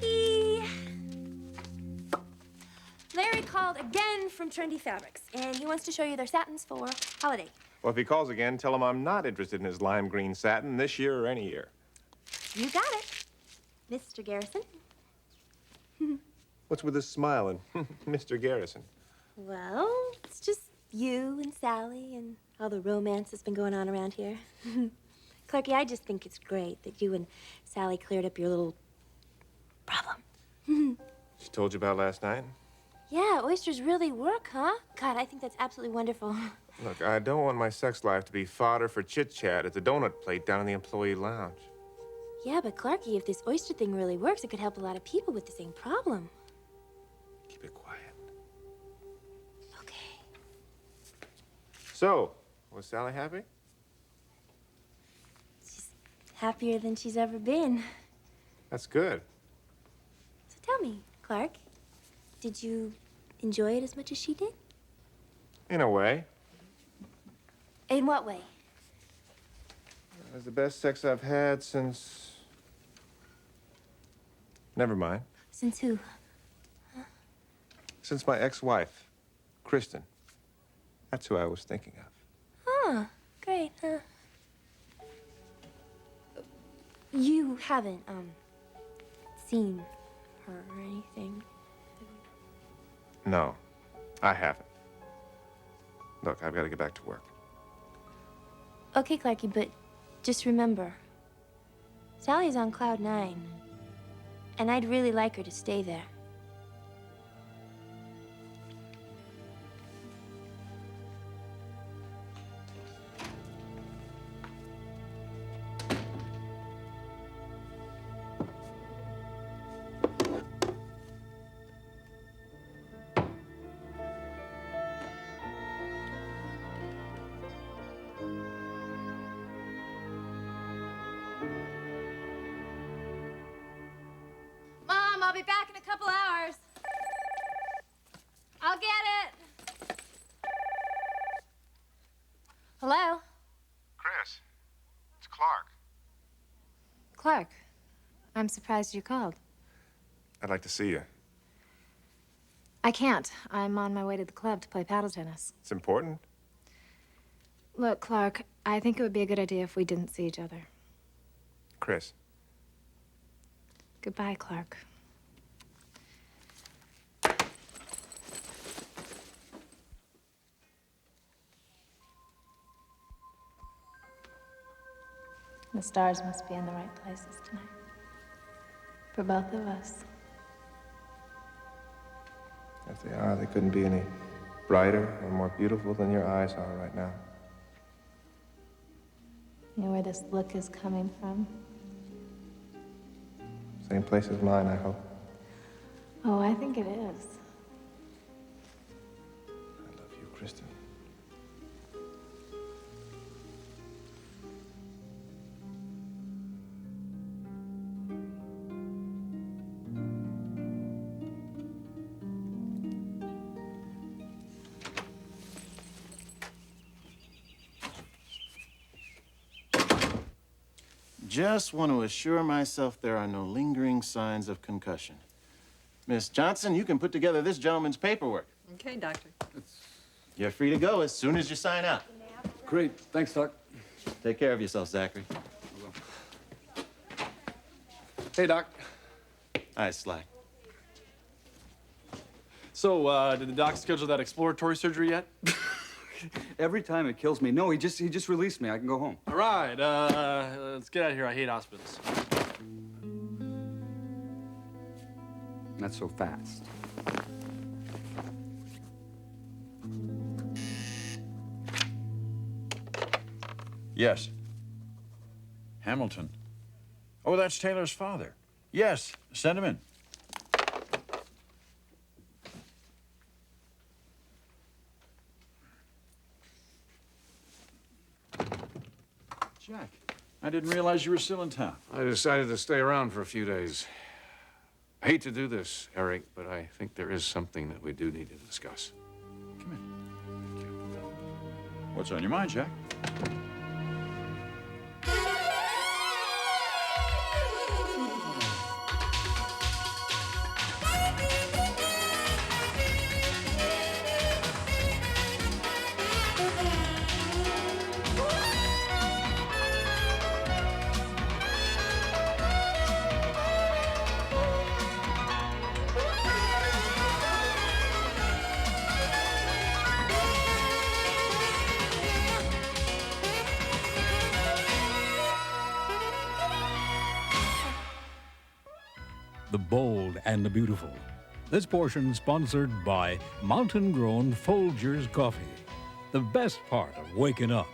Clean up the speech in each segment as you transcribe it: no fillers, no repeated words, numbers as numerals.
Clarke! Larry called again from Trendy Fabrics, and he wants to show you their satins for holiday. Well, if he calls again, tell him I'm not interested in his lime green satin this year or any year. You got it, Mr. Garrison. What's with this smile and Mr. Garrison? Well, it's just you and Sally and all the romance that's been going on around here. Clarke, I just think it's great that you and Sally cleared up your little problem. She told you about last night? Yeah, oysters really work, huh? God, I think that's absolutely wonderful. Look, I don't want my sex life to be fodder for chit-chat at the donut plate down in the employee lounge. Yeah, but Clarke, if this oyster thing really works, it could help a lot of people with the same problem. Keep it quiet. Okay. So, was Sally happy? She's happier than she's ever been. That's good. So tell me, Clarke, did you enjoy it as much as she did? In a way. In what way? It was the best sex I've had since... Never mind. Since who? Since my ex-wife, Kristen. That's who I was thinking of. Oh, great, huh? You haven't, seen her or anything? No, I haven't. Look, I've got to get back to work. Okay, Clarke, but just remember, Sally's on cloud 9, and I'd really like her to stay there. Mom, I'll be back in a couple hours. I'll get it. Hello? Chris, it's Clarke. Clarke, I'm surprised you called. I'd like to see you. I can't. I'm on my way to the club to play paddle tennis. It's important. Look, Clarke, I think it would be a good idea if we didn't see each other. Chris. Goodbye, Clarke. The stars must be in the right places tonight. For both of us. If they are, they couldn't be any brighter or more beautiful than your eyes are right now. You know where this look is coming from? Same place as mine, I hope. Oh, I think it is. I love you, Kristen. Just want to assure myself there are no lingering signs of concussion. Miss Johnson, you can put together this gentleman's paperwork. Okay, doctor. You're free to go as soon as you sign out. Great. Thanks, Doc. Take care of yourself, Zachary. Hey, Doc. Hi, Sly. So, did the doc schedule that exploratory surgery yet? Every time it kills me. No, he just released me. I can go home. All right, let's get out of here. I hate hospitals. Not so fast. Yes. Hamilton. Oh, that's Taylor's father. Yes, send him in. Jack, I didn't realize you were still in town. I decided to stay around for a few days. I hate to do this, Eric, but I think there is something that we do need to discuss. Come in. What's on your mind, Jack? the bold, and the beautiful. This portion sponsored by Mountain Grown Folgers Coffee, the best part of waking up.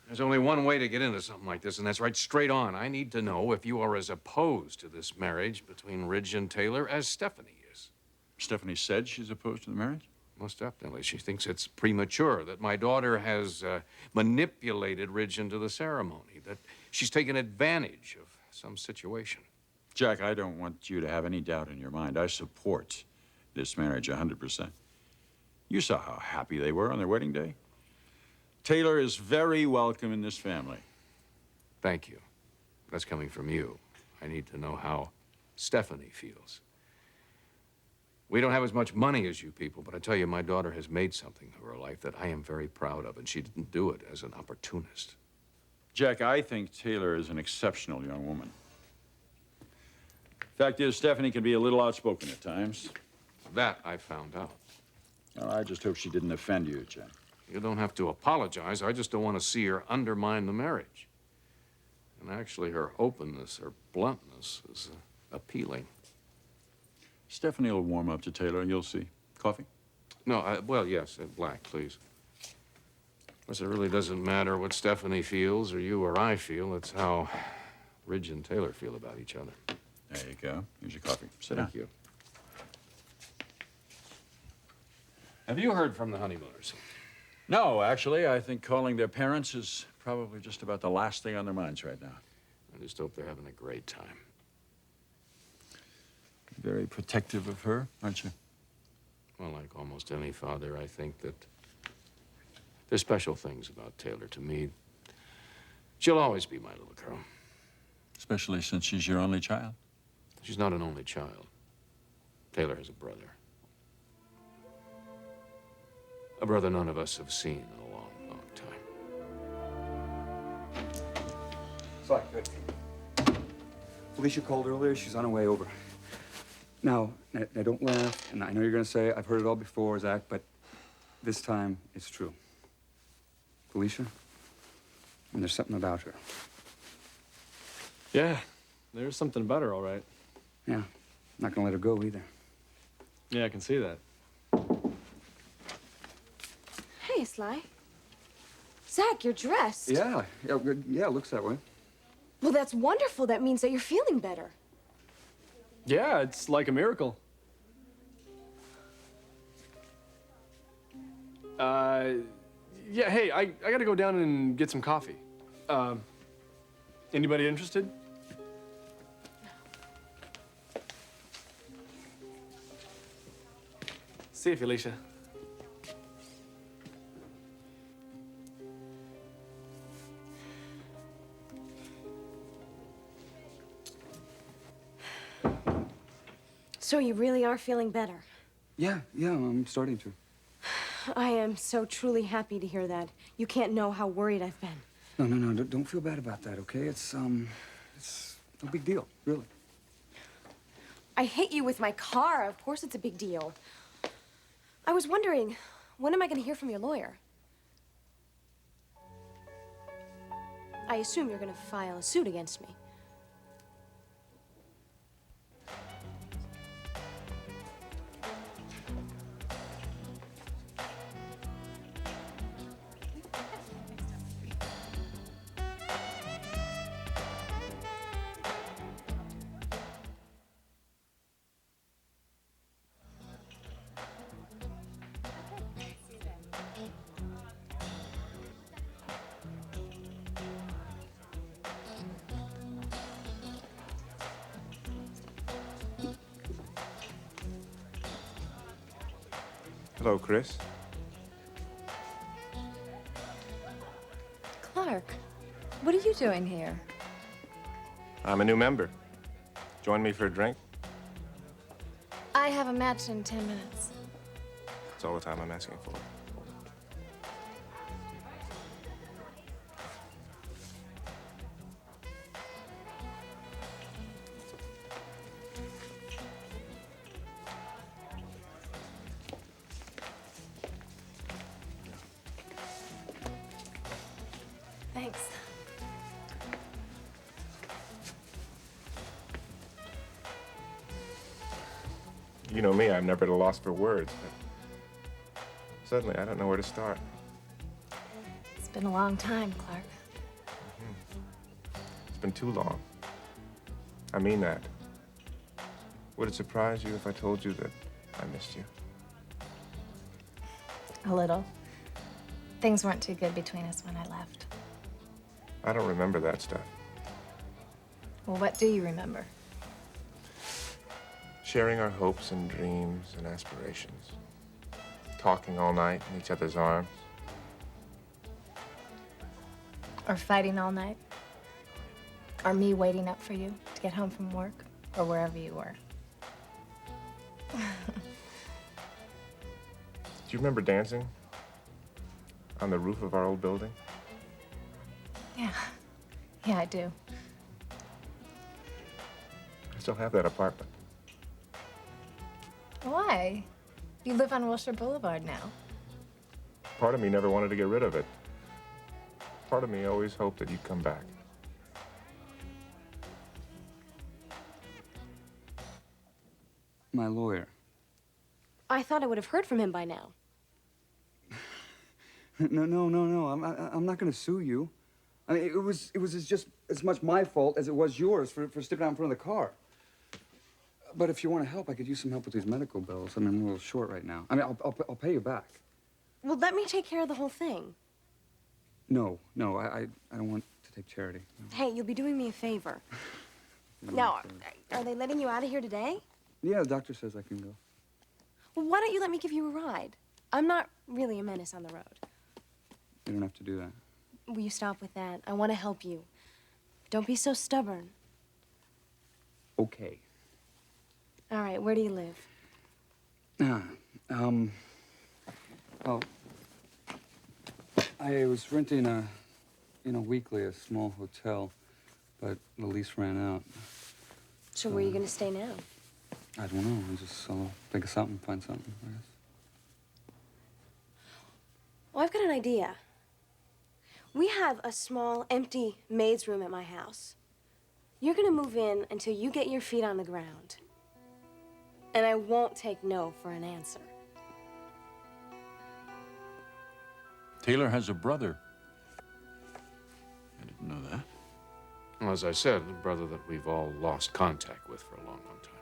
There's only one way to get into something like this, and that's right straight on. I need to know if you are as opposed to this marriage between Ridge and Taylor as Stephanie is. Stephanie said she's opposed to the marriage? Most definitely. She thinks it's premature, that my daughter has manipulated Ridge into the ceremony, that she's taken advantage of some situation. Jack, I don't want you to have any doubt in your mind. I support this marriage 100%. You saw how happy they were on their wedding day. Taylor is very welcome in this family. Thank you. That's coming from you. I need to know how Stephanie feels. We don't have as much money as you people, but I tell you, my daughter has made something of her life that I am very proud of, and she didn't do it as an opportunist. Jack, I think Taylor is an exceptional young woman. Fact is, Stephanie can be a little outspoken at times. That I found out. Well, I just hope she didn't offend you, Jack. You don't have to apologize. I just don't want to see her undermine the marriage. And actually, her openness, her bluntness is appealing. Stephanie will warm up to Taylor, you'll see. Coffee? No, well, yes, black, please. Of course, it really doesn't matter what Stephanie feels or you or I feel. It's how Ridge and Taylor feel about each other. There you go. Here's your coffee. Sit down. Thank you. Have you heard from the honeymooners? No, actually, I think calling their parents is probably just about the last thing on their minds right now. I just hope they're having a great time. Very protective of her, aren't you? Well, like almost any father, I think that there's special things about Taylor to me. She'll always be my little girl. Especially since she's your only child. She's not an only child. Taylor has a brother. A brother none of us have seen in a long, long time. Clarke, good. Felicia called earlier. She's on her way over. Now, don't laugh. And I know you're going to say, I've heard it all before, Zach, but this time it's true. Felicia, and there's something about her. Yeah, there's something about her, all right. Yeah, I'm not going to let her go either. Yeah, I can see that. Hey, Sly. Zach, you're dressed. Yeah, it looks that way. Well, that's wonderful. That means that you're feeling better. Yeah, it's like a miracle. Yeah, hey, I gotta go down and get some coffee. Anybody interested? See you, Felicia. So you really are feeling better? Yeah, I'm starting to. I am so truly happy to hear that. You can't know how worried I've been. No, don't feel bad about that, okay? It's no big deal, really. I hit you with my car. Of course it's a big deal. I was wondering, when am I going to hear from your lawyer? I assume you're going to file a suit against me. Hello, Chris. Clarke, what are you doing here? I'm a new member. Join me for a drink? I have a match in 10 minutes. That's all the time I'm asking for. Thanks. You know me, I'm never at a loss for words, but suddenly I don't know where to start. It's been a long time, Clarke. It's been too long. I mean that. Would it surprise you if I told you that I missed you? A little. Things weren't too good between us when I left. I don't remember that stuff. Well, what do you remember? Sharing our hopes and dreams and aspirations. Talking all night in each other's arms. Or fighting all night? Or me waiting up for you to get home from work? Or wherever you were? Do you remember dancing? On the roof of our old building? Yeah. Yeah, I do. I still have that apartment. Why? You live on Wilshire Boulevard now. Part of me never wanted to get rid of it. Part of me always hoped that you'd come back. My lawyer. I thought I would have heard from him by now. No. I'm not gonna sue you. I mean, it was just as much my fault as it was yours for stepping out in front of the car. But if you want to help, I could use some help with these medical bills. I mean, I'm a little short right now. I mean, I'll pay you back. Well, let me take care of the whole thing. No, I don't want to take charity. No. Hey, you'll be doing me a favor. No, Now, are they letting you out of here today? Yeah, the doctor says I can go. Well, why don't you let me give you a ride? I'm not really a menace on the road. You don't have to do that. Will you stop with that? I want to help you. Don't be so stubborn. Okay. All right, where do you live? Well, I was renting weekly a small hotel, but the lease ran out. So where are you going to stay now? I don't know. I'll think of something, find something, I guess. Well, I've got an idea. We have a small, empty maid's room at my house. You're going to move in until you get your feet on the ground. And I won't take no for an answer. Taylor has a brother. I didn't know that. Well, as I said, a brother that we've all lost contact with for a long, long time.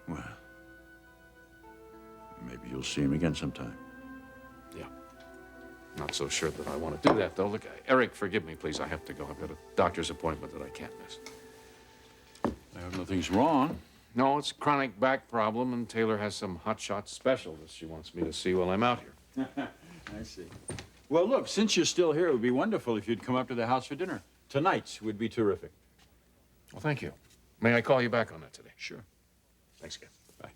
Well, maybe you'll see him again sometime. Yeah. Not so sure that I want to do that, though. Look, Eric, forgive me, please. I have to go. I've got a doctor's appointment that I can't miss. I hope nothing's wrong. No, it's a chronic back problem, and Taylor has some hotshot specialists she wants me to see while I'm out here. I see. Well, look, since you're still here, it would be wonderful if you'd come up to the house for dinner. Tonight would be terrific. Well, thank you. May I call you back on that today? Sure. Thanks again. Bye.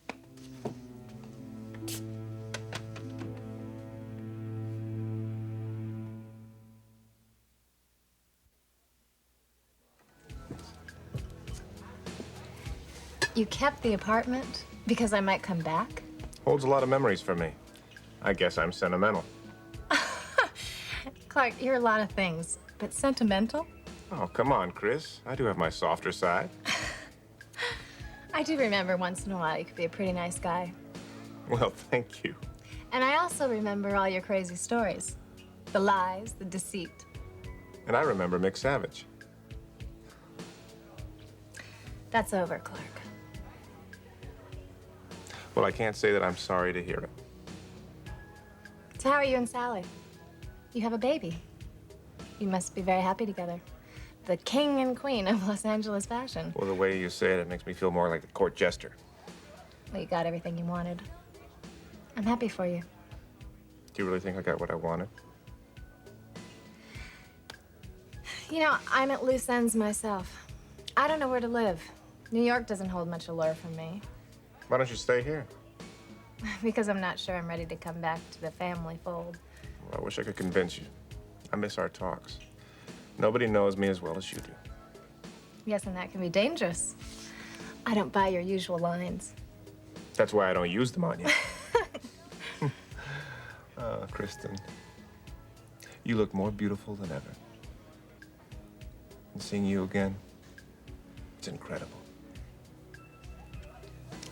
You kept the apartment because I might come back? Holds a lot of memories for me. I guess I'm sentimental. Clarke, you're a lot of things, but sentimental? Oh, come on, Chris. I do have my softer side. I do remember once in a while you could be a pretty nice guy. Well, thank you. And I also remember all your crazy stories. The lies, the deceit. And I remember Mick Savage. That's over, Clarke. Well, I can't say that I'm sorry to hear it. So how are you and Sally? You have a baby. You must be very happy together. The king and queen of Los Angeles fashion. Well, the way you say it, it makes me feel more like a court jester. Well, you got everything you wanted. I'm happy for you. Do you really think I got what I wanted? You know, I'm at loose ends myself. I don't know where to live. New York doesn't hold much allure for me. Why don't you stay here? Because I'm not sure I'm ready to come back to the family fold. Well, I wish I could convince you. I miss our talks. Nobody knows me as well as you do. Yes, and that can be dangerous. I don't buy your usual lines. That's why I don't use them on you. Kristen, you look more beautiful than ever. And seeing you again, it's incredible.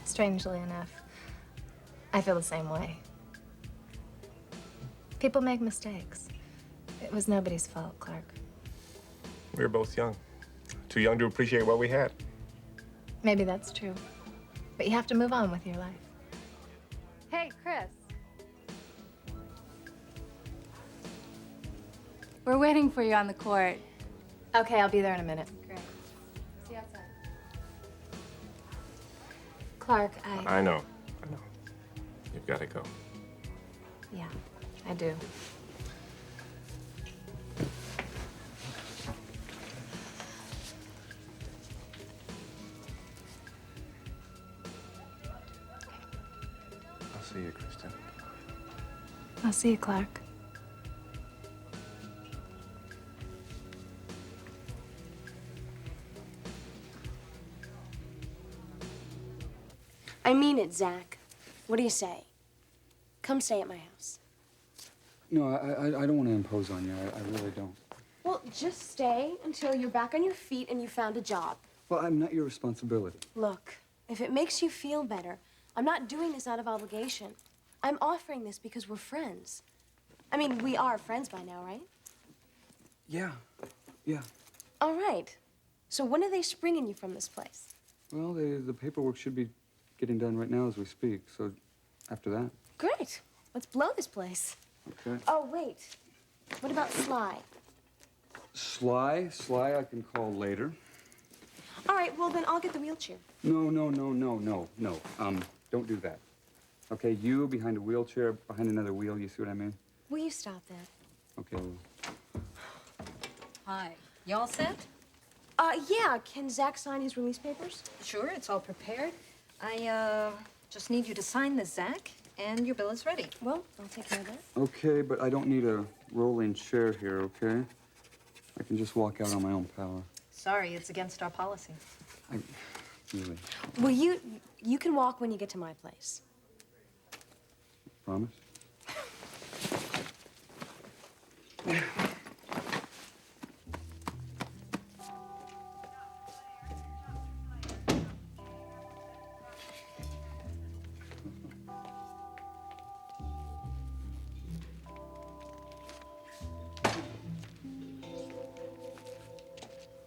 Strangely enough, I feel the same way. People make mistakes. It was nobody's fault, Clarke. We were both young. Too young to appreciate what we had. Maybe that's true. But you have to move on with your life. Hey, Chris. We're waiting for you on the court. Okay, I'll be there in a minute. Great. See you outside. Clarke, I know. You've got to go. Yeah, I do. I'll see you, Kristen. I'll see you, Clarke. I mean it, Zach. What do you say? Come stay at my house. No, I don't want to impose on you. I really don't. Well, just stay until you're back on your feet and you found a job. Well, I'm not your responsibility. Look, if it makes you feel better, I'm not doing this out of obligation. I'm offering this because we're friends. I mean, we are friends by now, right? Yeah. All right. So when are they springing you from this place? Well, the paperwork should be getting done right now as we speak, so after that. Great. Let's blow this place. Okay. Oh, wait. What about Sly? Sly I can call later. All right, well, then I'll get the wheelchair. No. Don't do that. Okay, you behind a wheelchair, behind another wheel, you see what I mean? Will you stop that? Okay. Hi. Y'all set? Yeah. Can Zach sign his release papers? Sure, it's all prepared. I, just need you to sign this, Zach, and your bill is ready. Well, I'll take care of that. Okay, but I don't need a rolling chair here, okay? I can just walk out on my own power. Sorry, it's against our policy. Really. Well, you can walk when you get to my place. Promise?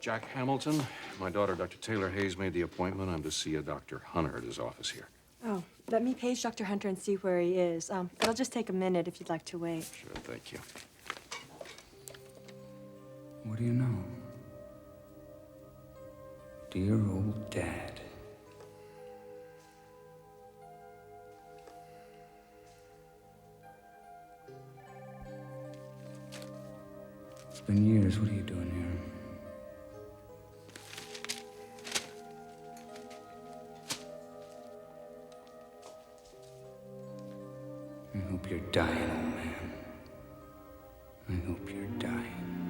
Jack Hamilton. My daughter, Dr. Taylor Hayes, made the appointment. I'm to see a Dr. Hunter at his office here. Oh, let me page Dr. Hunter and see where he is. It'll just take a minute if you'd like to wait. Sure, thank you. What do you know? Dear old Dad. It's been years. What are you doing here? I hope you're dying, old man. I hope you're dying.